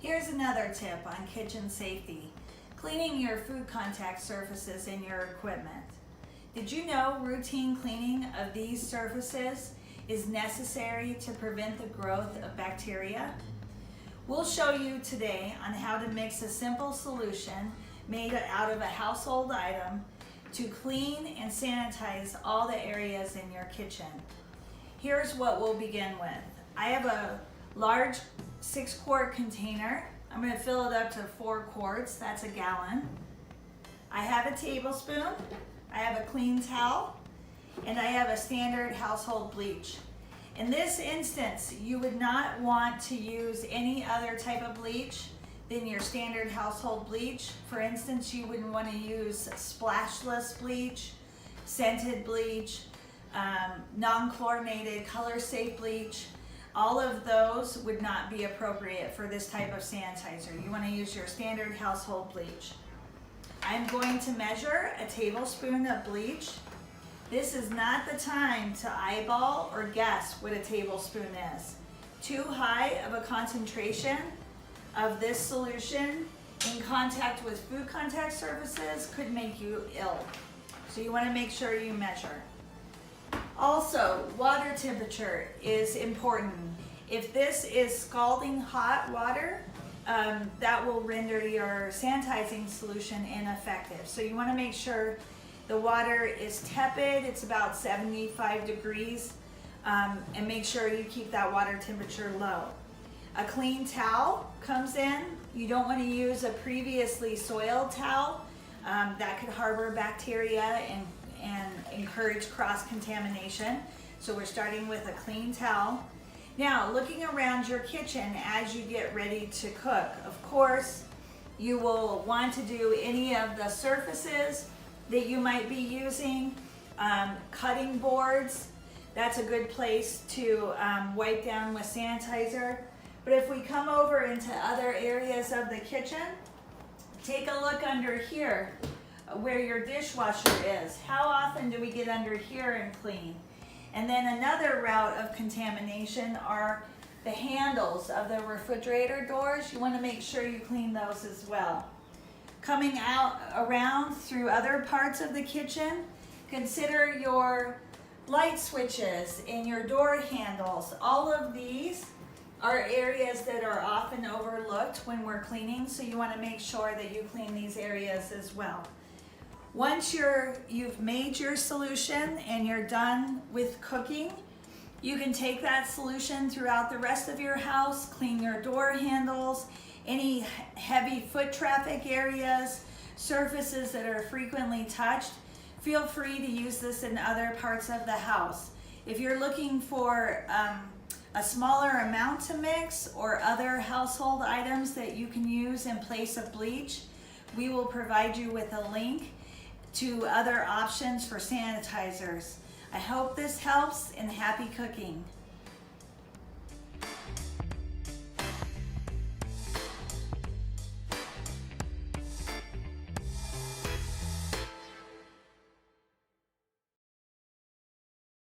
Here's another tip on kitchen safety: cleaning your food contact surfaces in your equipment. Did you know routine cleaning of these surfaces is necessary to prevent the growth of bacteria? We'll show you today on how to mix a simple solution made out of a household item to clean and sanitize all the areas in your kitchen. Here's what we'll begin with. I have a large 6-quart container. I'm going to fill it up to 4 quarts. That's a gallon. I have a tablespoon. I have a clean towel, and I have a standard household bleach. In this instance, you would not want to use any other type of bleach than your standard household bleach. For instance, you wouldn't want to use splashless bleach, scented bleach, non-chlorinated, color-safe bleach. All of those would not be appropriate for this type of sanitizer. You want to use your standard household bleach. I'm going to measure a tablespoon of bleach. This is not the time to eyeball or guess what a tablespoon is. Too high of a concentration of this solution in contact with food contact surfaces could make you ill. So you want to make sure you measure. Also, water temperature is important. If this is scalding hot water, that will render your sanitizing solution ineffective. So you want to make sure the water is tepid. It's about 75 degrees, and make sure you keep that water temperature low. A clean towel comes in. You don't want to use a previously soiled towel. That could harbor bacteria and encourage cross-contamination. So we're starting with a clean towel. Now, looking around your kitchen as you get ready to cook, of course, you will want to do any of the surfaces that you might be using. Cutting boards, that's a good place to wipe down with sanitizer. But if we come over into other areas of the kitchen, take a look under here where your dishwasher is. How often do we get under here and clean? And then another route of contamination are the handles of the refrigerator doors. You want to make sure you clean those as well. Coming out around through other parts of the kitchen, consider your light switches and your door handles. All of these are areas that are often overlooked when we're cleaning, so you want to make sure that you clean these areas as well. Once you've made your solution and you're done with cooking, you can take that solution throughout the rest of your house, clean your door handles, any heavy foot traffic areas, surfaces that are frequently touched. Feel free to use this in other parts of the house. If you're looking for a smaller amount to mix or other household items that you can use in place of bleach, we will provide you with a link to other options for sanitizers. I hope this helps, and happy cooking.